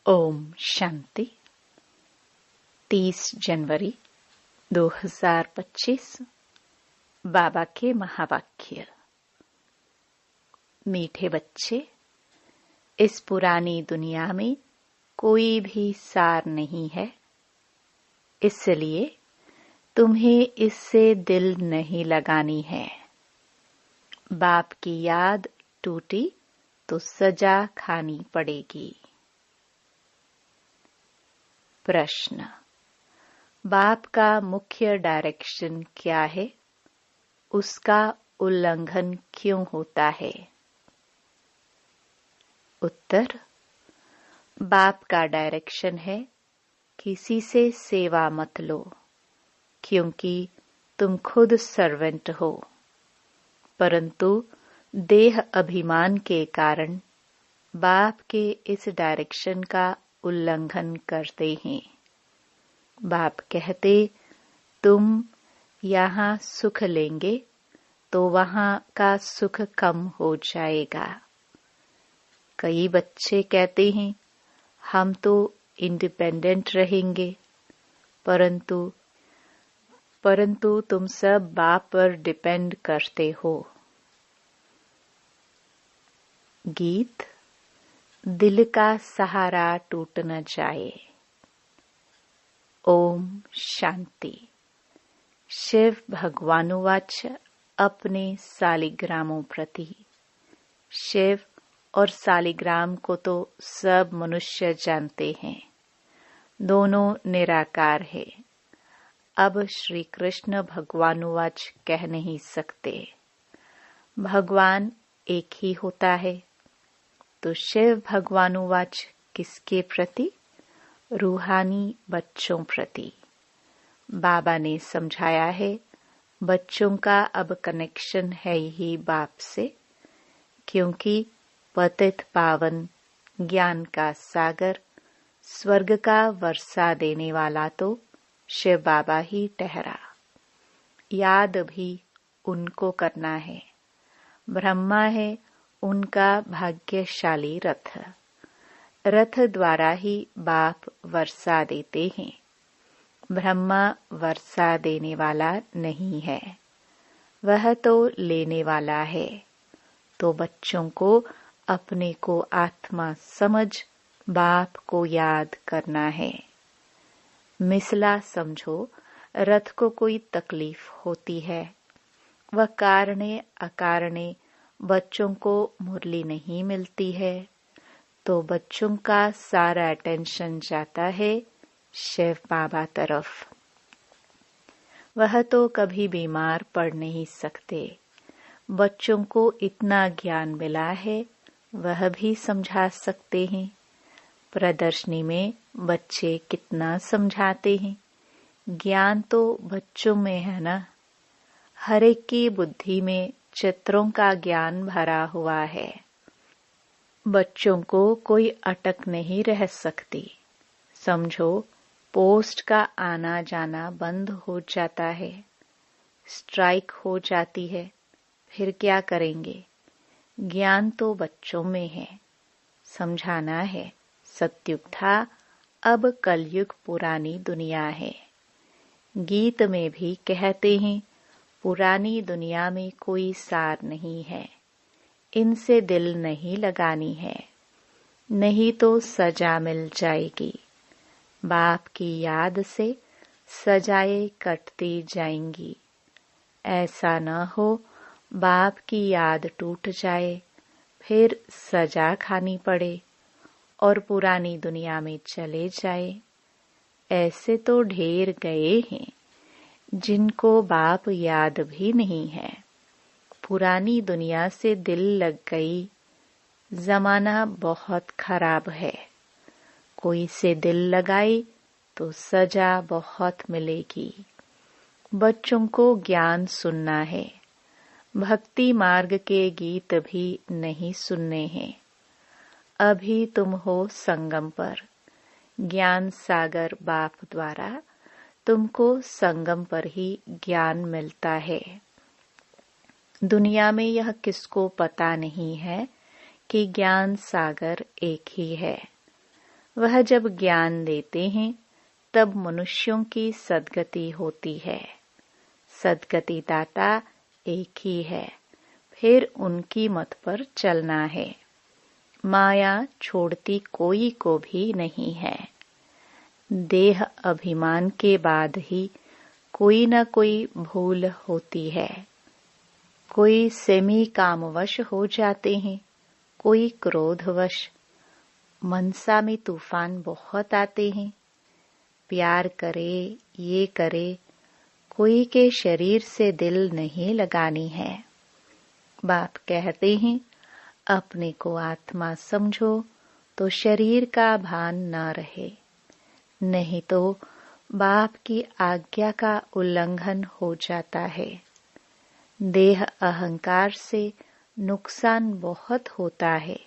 ओम शांति। 30 जनवरी 2025। बाबा के महावाक्य। मीठे बच्चे, इस पुरानी दुनिया में कोई भी सार नहीं है, इसलिए तुम्हें इससे दिल नहीं लगानी है। बाप की याद टूटी तो सजा खानी पड़ेगी। प्रश्न: बाप का मुख्य डायरेक्शन क्या है? उसका उल्लंघन क्यों होता है? उत्तर: बाप का डायरेक्शन है, किसी से सेवा मत लो, क्योंकि तुम खुद सर्वेंट हो, परंतु देह अभिमान के कारण बाप के इस डायरेक्शन का उल्लंघन करते हैं। बाप कहते, तुम यहाँ सुख लेंगे तो वहाँ का सुख कम हो जाएगा। कई बच्चे कहते हैं, हम तो इंडिपेंडेंट रहेंगे, परंतु तुम सब बाप पर डिपेंड करते हो। गीत। दिल का सहारा टूट न जाए। ओम शांति। शिव भगवानुवाच अपने सालिग्रामों प्रति। शिव और सालिग्राम को तो सब मनुष्य जानते हैं, दोनों निराकार है। अब श्री कृष्ण भगवानुवाच कह नहीं सकते। भगवान एक ही होता है, तो शिव भगवानुवाच किसके प्रति? रूहानी बच्चों प्रति। बाबा ने समझाया है, बच्चों का अब कनेक्शन है ही बाप से, क्योंकि पतित पावन ज्ञान का सागर स्वर्ग का वर्षा देने वाला तो शिव बाबा ही ठहरा। याद भी उनको करना है। ब्रह्मा है उनका भाग्यशाली रथ द्वारा ही बाप वर्षा देते हैं। ब्रह्मा वर्षा देने वाला नहीं है, वह तो लेने वाला है। तो बच्चों को अपने को आत्मा समझ बाप को याद करना है। मिसला समझो, रथ को कोई तकलीफ होती है, वह कारणे अकारणे बच्चों को मुरली नहीं मिलती है, तो बच्चों का सारा अटेंशन जाता है शिव बाबा तरफ। वह तो कभी बीमार पड़ नहीं सकते। बच्चों को इतना ज्ञान मिला है, वह भी समझा सकते हैं। प्रदर्शनी में बच्चे कितना समझाते हैं। ज्ञान तो बच्चों में है ना। हर एक की बुद्धि में चित्रों का ज्ञान भरा हुआ है। बच्चों को कोई अटक नहीं रह सकती। समझो, पोस्ट का आना जाना बंद हो जाता है, स्ट्राइक हो जाती है, फिर क्या करेंगे? ज्ञान तो बच्चों में है, समझाना है। सतयुग था, अब कलयुग पुरानी दुनिया है। गीत में भी कहते हैं, पुरानी दुनिया में कोई सार नहीं है, इनसे दिल नहीं लगानी है, नहीं तो सजा मिल जाएगी। बाप की याद से सजाएं कटती जाएंगी। ऐसा न हो बाप की याद टूट जाए, फिर सजा खानी पड़े और पुरानी दुनिया में चले जाए। ऐसे तो ढेर गए हैं जिनको बाप याद भी नहीं है। पुरानी दुनिया से दिल लग गई। जमाना बहुत खराब है, कोई से दिल लगाई तो सजा बहुत मिलेगी। बच्चों को ज्ञान सुनना है, भक्ति मार्ग के गीत भी नहीं सुनने हैं। अभी तुम हो संगम पर, ज्ञान सागर बाप द्वारा तुमको संगम पर ही ज्ञान मिलता है। दुनिया में यह किसको पता नहीं है कि ज्ञान सागर एक ही है। वह जब ज्ञान देते हैं तब मनुष्यों की सद्गति होती है। सद्गति दाता एक ही है, फिर उनकी मत पर चलना है। माया छोड़ती कोई को भी नहीं है। देह अभिमान के बाद ही कोई न कोई भूल होती है। कोई सेमी कामवश हो जाते हैं, कोई क्रोधवश। मनसा में तूफान बहुत आते हैं। प्यार करे, ये करे, कोई के शरीर से दिल नहीं लगानी है। बाप कहते हैं, अपने को आत्मा समझो तो शरीर का भान न रहे, नहीं तो बाप की आज्ञा का उल्लंघन हो जाता है। देह अहंकार से नुकसान बहुत होता है,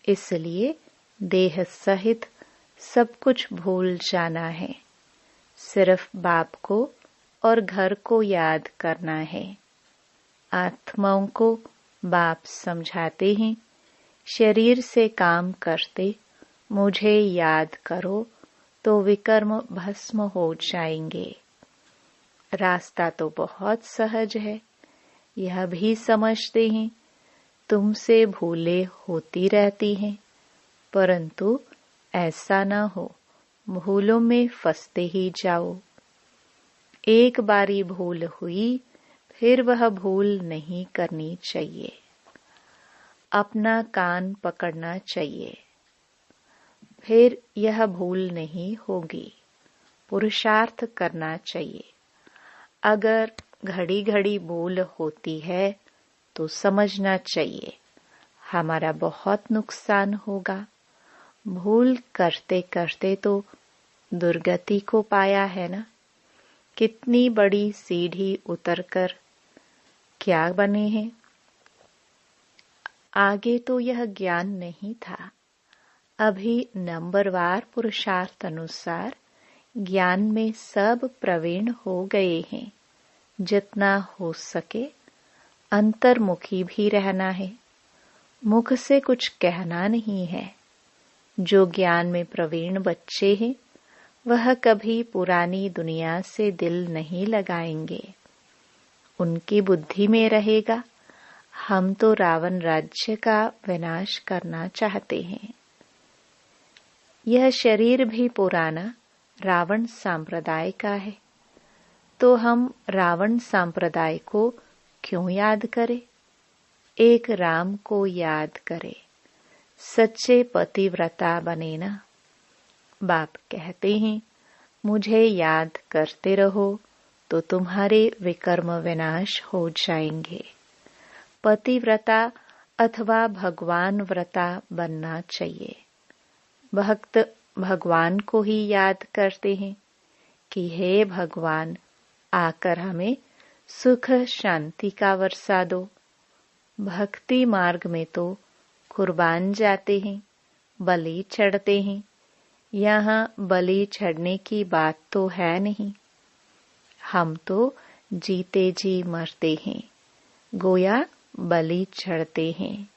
इसलिए देह सहित सब कुछ भूल जाना है। सिर्फ बाप को और घर को याद करना है। आत्माओं को बाप समझाते हैं, शरीर से काम करते मुझे याद करो तो विकर्म भस्म हो जाएंगे। रास्ता तो बहुत सहज है, यह भी समझते हैं तुमसे भूलें होती रहती हैं, परंतु ऐसा न हो भूलों में फंसते ही जाओ। एक बारी भूल हुई फिर वह भूल नहीं करनी चाहिए। अपना कान पकड़ना चाहिए, फिर यह भूल नहीं होगी। पुरुषार्थ करना चाहिए। अगर घड़ी घड़ी भूल होती है तो समझना चाहिए हमारा बहुत नुकसान होगा। भूल करते करते तो दुर्गति को पाया है ना। कितनी बड़ी सीढ़ी उतरकर क्या बने हैं। आगे तो यह ज्ञान नहीं था। अभी नंबरवार पुरुषार्थ अनुसार ज्ञान में सब प्रवीण हो गए हैं। जितना हो सके अंतर्मुखी भी रहना है। मुख से कुछ कहना नहीं है। जो ज्ञान में प्रवीण बच्चे हैं वह कभी पुरानी दुनिया से दिल नहीं लगाएंगे। उनकी बुद्धि में रहेगा हम तो रावण राज्य का विनाश करना चाहते हैं। यह शरीर भी पुराना रावण संप्रदाय का है, तो हम रावण संप्रदाय को क्यों याद करें। एक राम को याद करे, सच्चे पतिव्रता बने ना। बाप कहते हैं मुझे याद करते रहो तो तुम्हारे विकर्म विनाश हो जाएंगे। पतिव्रता अथवा भगवान व्रता बनना चाहिए। भक्त भगवान को ही याद करते हैं कि हे भगवान, आकर हमें सुख शांति का वर्षा दो। भक्ति मार्ग में तो कुर्बान जाते हैं, बलि चढ़ते हैं। यहाँ बलि चढ़ने की बात तो है नहीं। हम तो जीते जी मरते हैं, गोया बलि चढ़ते हैं।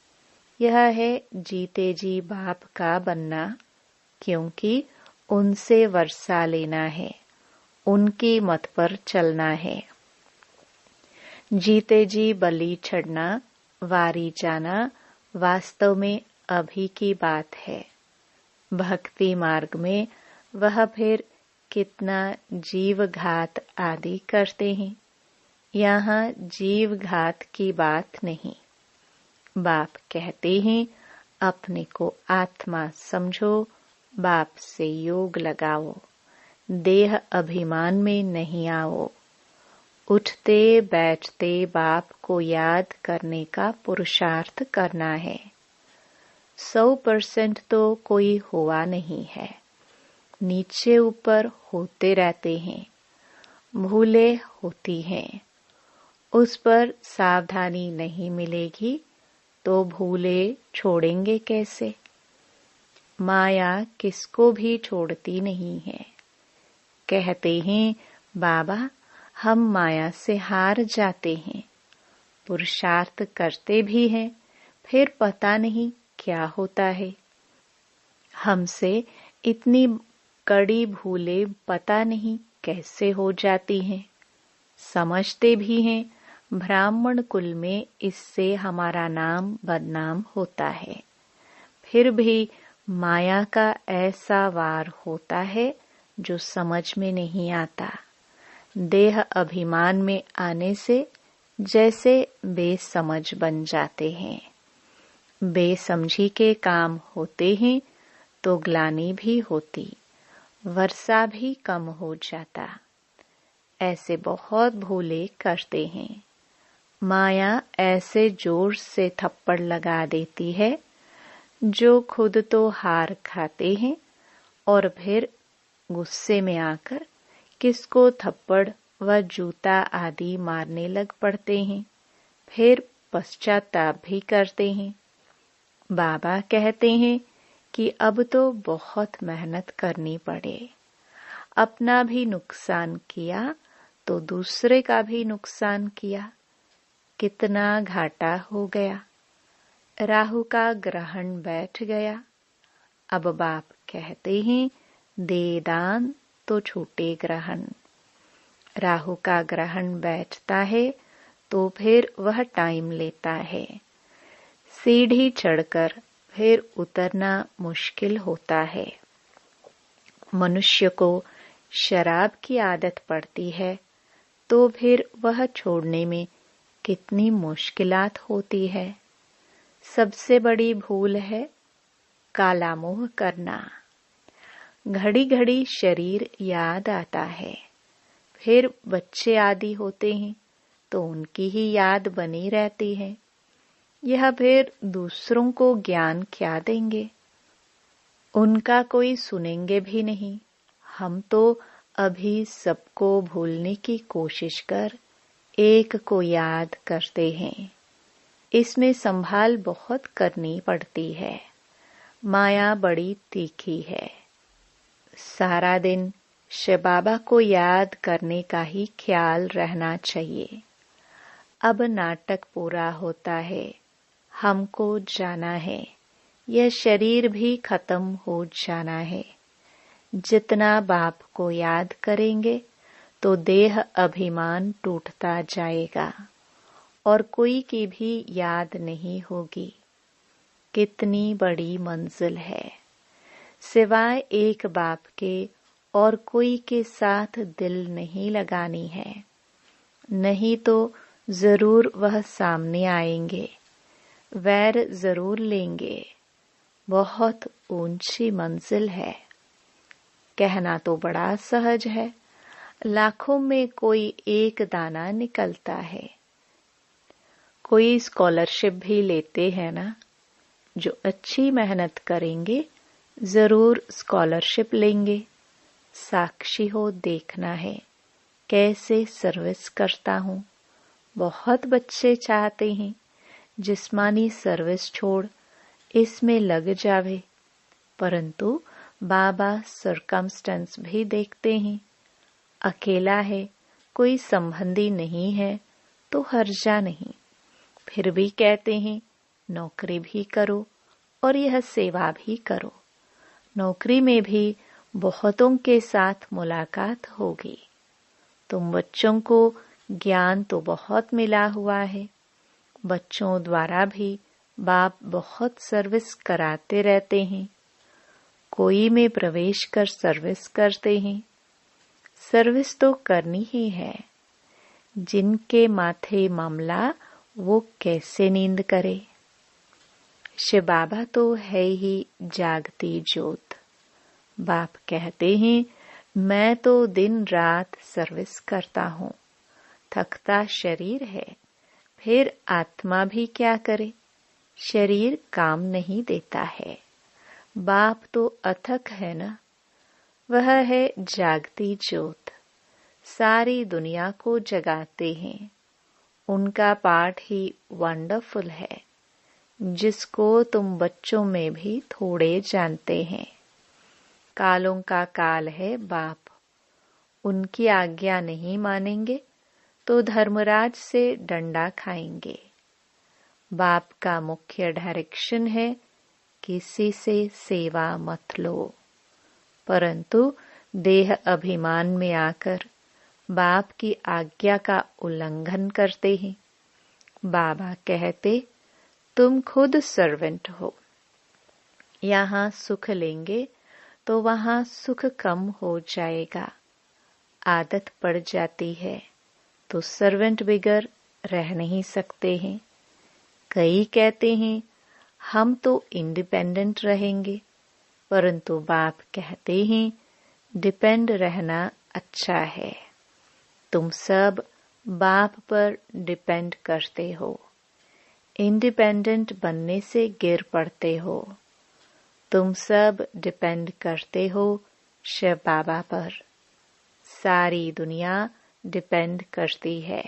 यह है जीते जी बाप का बनना, क्योंकि उनसे वर्षा लेना है, उनकी मत पर चलना है। जीते जी बलि चढ़ना, वारी जाना वास्तव में अभी की बात है। भक्ति मार्ग में वह फिर कितना जीव घात आदि करते हैं। यहाँ जीव घात की बात नहीं। बाप कहते हैं अपने को आत्मा समझो, बाप से योग लगाओ, देह अभिमान में नहीं आओ। उठते बैठते बाप को याद करने का पुरुषार्थ करना है। 100% तो कोई हुआ नहीं है, नीचे ऊपर होते रहते हैं, भूले होती हैं। उस पर सावधानी नहीं मिलेगी तो भूले छोड़ेंगे कैसे। माया किसको भी छोड़ती नहीं है। कहते हैं बाबा हम माया से हार जाते हैं, पुरुषार्थ करते भी हैं, फिर पता नहीं क्या होता है। हमसे इतनी कड़ी भूलें पता नहीं कैसे हो जाती हैं। समझते भी हैं ब्राह्मण कुल में इससे हमारा नाम बदनाम होता है, फिर भी माया का ऐसा वार होता है जो समझ में नहीं आता। देह अभिमान में आने से जैसे बेसमझ बन जाते हैं। बेसमझी के काम होते हैं तो ग्लानि भी होती, वर्षा भी कम हो जाता। ऐसे बहुत भूले करते हैं। माया ऐसे जोर से थप्पड़ लगा देती है जो खुद तो हार खाते हैं और फिर गुस्से में आकर किसको थप्पड़ व जूता आदि मारने लग पड़ते हैं, फिर पश्चाताप भी करते हैं। बाबा कहते हैं कि अब तो बहुत मेहनत करनी पड़े। अपना भी नुकसान किया तो दूसरे का भी नुकसान किया, कितना घाटा हो गया। राहु का ग्रहण बैठ गया। अब बाप कहते हैं दे दान तो छूटे ग्रहण। राहु का ग्रहण बैठता है तो फिर वह टाइम लेता है। सीढ़ी चढ़कर फिर उतरना मुश्किल होता है। मनुष्य को शराब की आदत पड़ती है तो फिर वह छोड़ने में कितनी मुश्किलात होती है। सबसे बड़ी भूल है काला मोह करना। घड़ी घड़ी शरीर याद आता है, फिर बच्चे आदि होते हैं तो उनकी ही याद बनी रहती है। यह फिर दूसरों को ज्ञान क्या देंगे, उनका कोई सुनेंगे भी नहीं। हम तो अभी सबको भूलने की कोशिश कर एक को याद करते हैं। इसमें संभाल बहुत करनी पड़ती है। माया बड़ी तीखी है। सारा दिन शिव बाबा को याद करने का ही ख्याल रहना चाहिए। अब नाटक पूरा होता है, हमको जाना है, यह शरीर भी खत्म हो जाना है। जितना बाप को याद करेंगे तो देह अभिमान टूटता जाएगा और कोई की भी याद नहीं होगी। कितनी बड़ी मंजिल है। सिवाय एक बाप के और कोई के साथ दिल नहीं लगानी है, नहीं तो जरूर वह सामने आएंगे, वैर जरूर लेंगे। बहुत ऊंची मंजिल है। कहना तो बड़ा सहज है, लाखों में कोई एक दाना निकलता है। कोई स्कॉलरशिप भी लेते हैं ना, जो अच्छी मेहनत करेंगे जरूर स्कॉलरशिप लेंगे। साक्षी हो देखना है कैसे सर्विस करता हूँ। बहुत बच्चे चाहते हैं जिस्मानी सर्विस छोड़ इसमें लग जावे, परंतु बाबा सर्कमस्टेंस भी देखते हैं। अकेला है, कोई संबंधी नहीं है तो हर्जा नहीं, फिर भी कहते हैं नौकरी भी करो और यह सेवा भी करो। नौकरी में भी बहुतों के साथ मुलाकात होगी। तुम बच्चों को ज्ञान तो बहुत मिला हुआ है, बच्चों द्वारा भी बाप बहुत सर्विस कराते रहते हैं। कोई में प्रवेश कर सर्विस करते हैं। सर्विस तो करनी ही है। जिनके माथे मामला वो कैसे नींद करे। शिव बाबा तो है ही जागती ज्योत। बाप कहते हैं मैं तो दिन रात सर्विस करता हूँ। थकता शरीर है, फिर आत्मा भी क्या करे। शरीर काम नहीं देता है। बाप तो अथक है ना, वह है जागती ज्योत। सारी दुनिया को जगाते हैं। उनका पाठ ही वंडरफुल है, जिसको तुम बच्चों में भी थोड़े जानते हैं। कालों का काल है बाप, उनकी आज्ञा नहीं मानेंगे तो धर्मराज से डंडा खाएंगे। बाप का मुख्य डायरेक्शन है किसी से सेवा मत लो, परंतु देह अभिमान में आकर बाप की आज्ञा का उल्लंघन करते हैं। बाबा कहते, तुम खुद सर्वेंट हो। यहाँ सुख लेंगे तो वहाँ सुख कम हो जाएगा। आदत पड़ जाती है तो सर्वेंट बिगर रह नहीं सकते हैं। कई कहते हैं हम तो इंडिपेंडेंट रहेंगे, परंतु बाप कहते हैं डिपेंड रहना अच्छा है। तुम सब बाप पर डिपेंड करते हो, इंडिपेंडेंट बनने से गिर पड़ते हो। तुम सब डिपेंड करते हो शिव बाबा पर। सारी दुनिया डिपेंड करती है,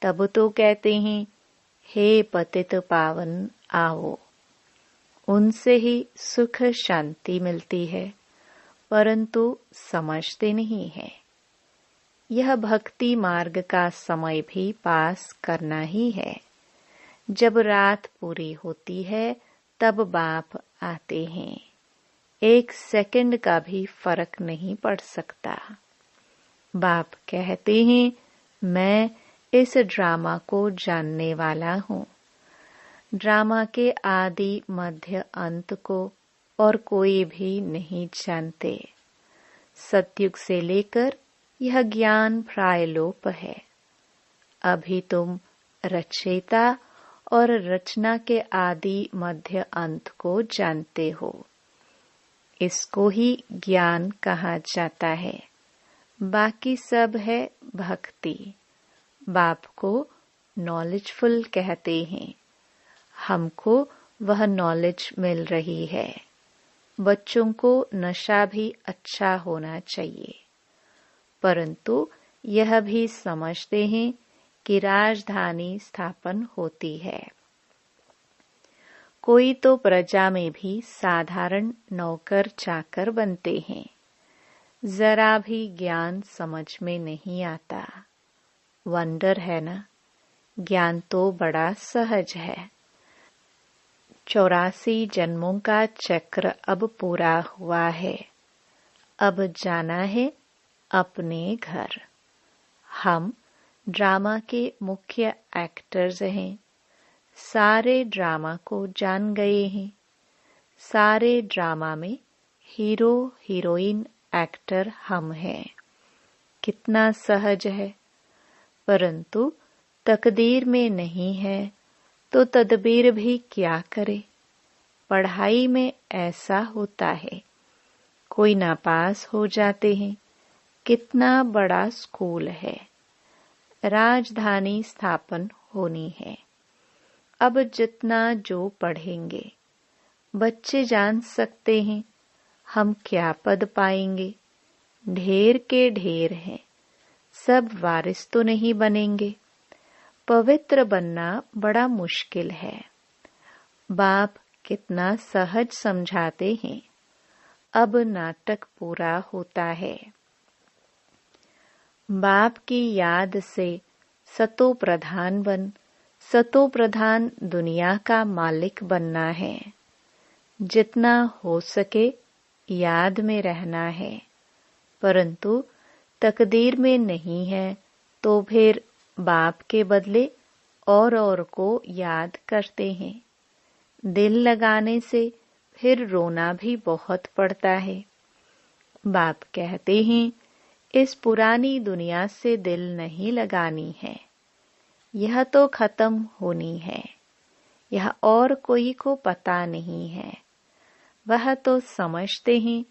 तब तो कहते हैं हे पतित पावन आओ। उनसे ही सुख शांति मिलती है, परंतु समझते नहीं है। यह भक्ति मार्ग का समय भी पास करना ही है। जब रात पूरी होती है तब बाप आते हैं। 1 सेकंड का भी फर्क नहीं पड़ सकता। बाप कहते हैं मैं इस ड्रामा को जानने वाला हूँ। ड्रामा के आदि मध्य अंत को और कोई भी नहीं जानते। सतयुग से लेकर यह ज्ञान प्रायलोप है। अभी तुम रचयिता और रचना के आदि मध्य अंत को जानते हो। इसको ही ज्ञान कहा जाता है। बाकी सब है भक्ति। बाप को नॉलेजफुल कहते हैं। हमको वह नॉलेज मिल रही है। बच्चों को नशा भी अच्छा होना चाहिए, परंतु यह भी समझते हैं कि राजधानी स्थापन होती है। कोई तो प्रजा में भी साधारण नौकर चाकर बनते हैं। जरा भी ज्ञान समझ में नहीं आता। वंडर है ना। ज्ञान तो बड़ा सहज है। 84 जन्मों का चक्र अब पूरा हुआ है। अब जाना है अपने घर। हम ड्रामा के मुख्य एक्टर्स हैं। सारे ड्रामा को जान गए हैं। सारे ड्रामा में हीरो हीरोइन एक्टर हम हैं। कितना सहज है। परंतु तकदीर में नहीं है तो तदबीर भी क्या करे। पढ़ाई में ऐसा होता है, कोई नापास हो जाते हैं। कितना बड़ा स्कूल है। राजधानी स्थापन होनी है। अब जितना जो पढ़ेंगे, बच्चे जान सकते हैं हम क्या पद पाएंगे। ढेर के ढेर हैं, सब वारिस तो नहीं बनेंगे। पवित्र बनना बड़ा मुश्किल है। बाप कितना सहज समझाते हैं। अब नाटक पूरा होता है। बाप की याद से सतो प्रधान बन, सतो प्रधान दुनिया का मालिक बनना है। जितना हो सके याद में रहना है, परंतु तकदीर में नहीं है तो फिर बाप के बदले और को याद करते हैं। दिल लगाने से फिर रोना भी बहुत पड़ता है। बाप कहते हैं इस पुरानी दुनिया से दिल नहीं लगानी है। यह तो खत्म होनी है। यह और कोई को पता नहीं है। वह तो समझते हैं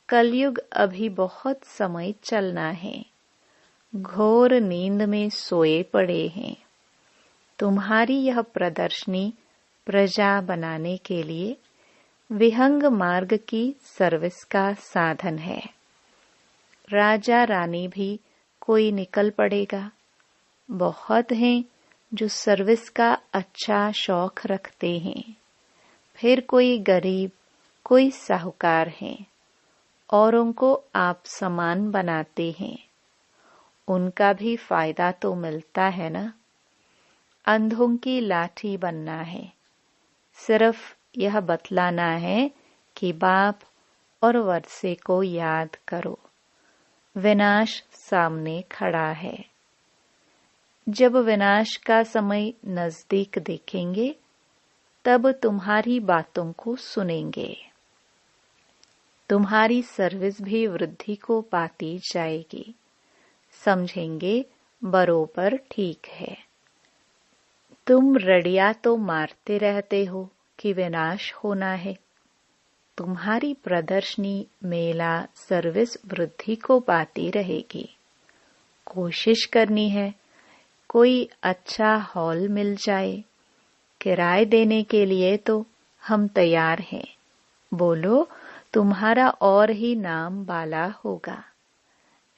कलयुग अभी बहुत समय चलना है। घोर नींद में सोए पड़े हैं। तुम्हारी यह प्रदर्शनी प्रजा बनाने के लिए विहंग मार्ग की सर्विस का साधन है। राजा रानी भी कोई निकल पड़ेगा। बहुत हैं जो सर्विस का अच्छा शौक रखते हैं। फिर कोई गरीब, कोई साहूकार हैं। औरों को आप समान बनाते हैं। उनका भी फायदा तो मिलता है ना। अंधों की लाठी बनना है। सिर्फ यह बतलाना है कि बाप और वर्षे को याद करो, विनाश सामने खड़ा है। जब विनाश का समय नजदीक देखेंगे तब तुम्हारी बातों को सुनेंगे। तुम्हारी सर्विस भी वृद्धि को पाती जाएगी। समझेंगे बरोबर ठीक है। तुम रड़िया तो मारते रहते हो कि विनाश होना है। तुम्हारी प्रदर्शनी, मेला, सर्विस वृद्धि को पाती रहेगी। कोशिश करनी है कोई अच्छा हॉल मिल जाए। किराए देने के लिए तो हम तैयार हैं। बोलो, तुम्हारा और ही नाम बाला होगा।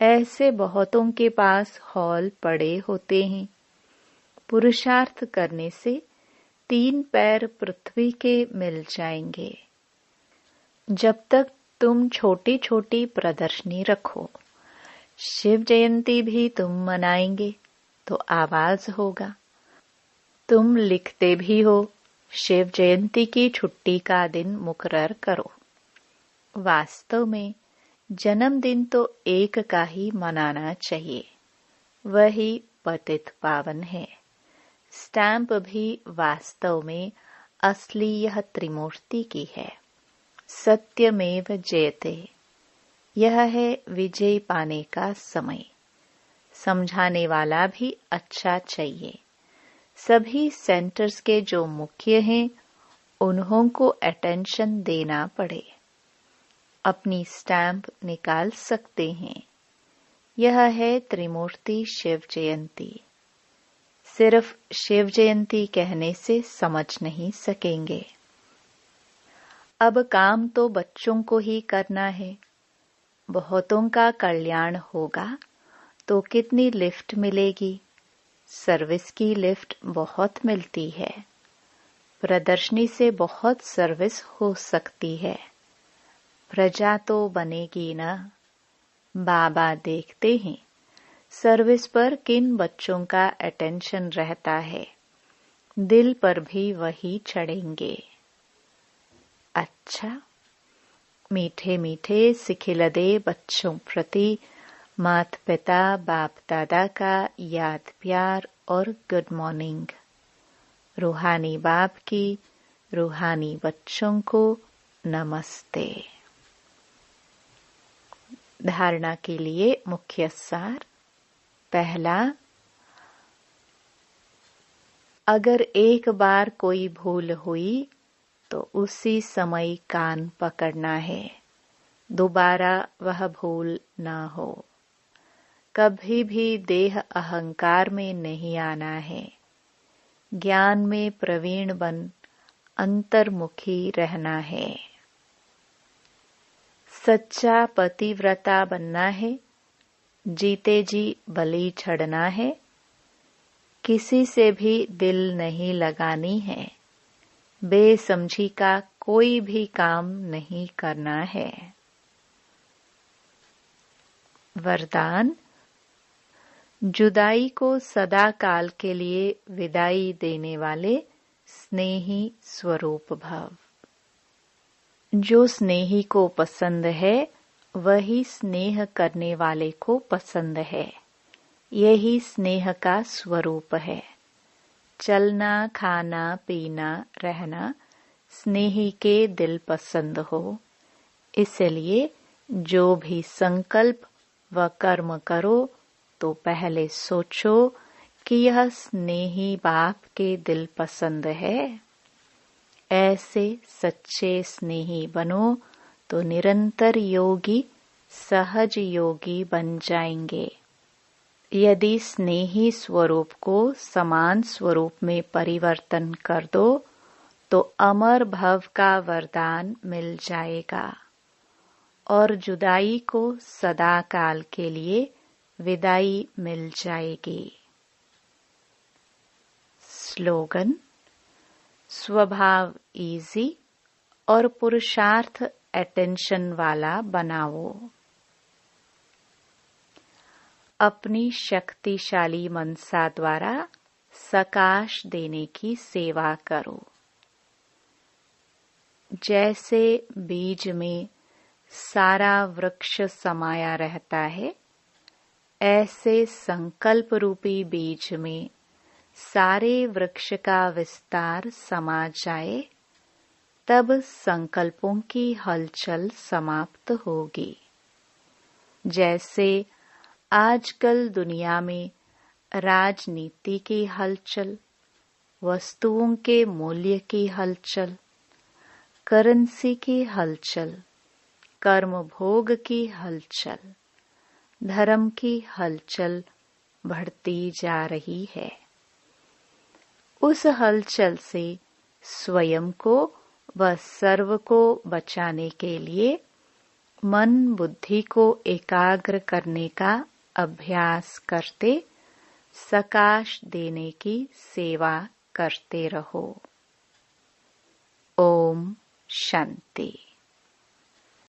ऐसे बहुतों के पास हॉल पड़े होते हैं। पुरुषार्थ करने से 3 पैर पृथ्वी के मिल जाएंगे। जब तक तुम छोटी छोटी प्रदर्शनी रखो, शिव जयंती भी तुम मनाएंगे तो आवाज होगा। तुम लिखते भी हो, शिव जयंती की छुट्टी का दिन मुकर्रर करो। वास्तव में जन्मदिन तो एक का ही मनाना चाहिए, वही पतित पावन है। स्टैंप भी वास्तव में असली यह त्रिमूर्ति की है। सत्यमेव जयते, यह है विजय पाने का समय। समझाने वाला भी अच्छा चाहिए। सभी सेंटर्स के जो मुख्य हैं उन्हों को अटेंशन देना पड़े। अपनी स्टैंप निकाल सकते हैं। यह है त्रिमूर्ति शिव जयंती। सिर्फ शिव जयंती कहने से समझ नहीं सकेंगे। अब काम तो बच्चों को ही करना है। बहुतों का कल्याण होगा तो कितनी लिफ्ट मिलेगी। सर्विस की लिफ्ट बहुत मिलती है। प्रदर्शनी से बहुत सर्विस हो सकती है। प्रजा तो बनेगी ना। बाबा देखते हैं सर्विस पर किन बच्चों का अटेंशन रहता है। दिल पर भी वही चढ़ेंगे। अच्छा, मीठे मीठे सिखिलदे बच्चों प्रति माता पिता बाप दादा का याद प्यार और गुड मॉर्निंग। रूहानी बाप की रूहानी बच्चों को नमस्ते। धारणा के लिए मुख्य सार। पहला, अगर एक बार कोई भूल हुई तो उसी समय कान पकड़ना है, दोबारा वह भूल ना हो। कभी भी देह अहंकार में नहीं आना है। ज्ञान में प्रवीण बन अंतर्मुखी रहना है। सच्चा पतिव्रता बनना है। जीते जी बलि चढ़ना है। किसी से भी दिल नहीं लगानी है। बेसमझी का कोई भी काम नहीं करना है। वरदान, जुदाई को सदा काल के लिए विदाई देने वाले स्नेही स्वरूप भव। जो स्नेही को पसंद है वही स्नेह करने वाले को पसंद है। यही स्नेह का स्वरूप है। चलना, खाना, पीना, रहना स्नेही के दिल पसंद हो। इसलिए जो भी संकल्प व कर्म करो तो पहले सोचो कि यह स्नेही बाप के दिल पसंद है। ऐसे सच्चे स्नेही बनो तो निरंतर योगी सहज योगी बन जाएंगे। यदि स्नेही स्वरूप को समान स्वरूप में परिवर्तन कर दो तो अमर भव का वरदान मिल जाएगा और जुदाई को सदा काल के लिए विदाई मिल जाएगी। स्लोगन, स्वभाव इजी और पुरुषार्थ अटेंशन वाला बनाओ। अपनी शक्तिशाली मनसा द्वारा सकाश देने की सेवा करो। जैसे बीज में सारा वृक्ष समाया रहता है, ऐसे संकल्प रूपी बीज में सारे वृक्ष का विस्तार समा जाए, तब संकल्पों की हलचल समाप्त होगी। जैसे आजकल दुनिया में राजनीति की हलचल, वस्तुओं के मूल्य की हलचल, करेंसी की हलचल, कर्म भोग की हलचल, धर्म की हलचल बढ़ती जा रही है। उस हलचल से स्वयं को व सर्व को बचाने के लिए मन बुद्धि को एकाग्र करने का अभ्यास करते सकाश देने की सेवा करते रहो। ओम शांति।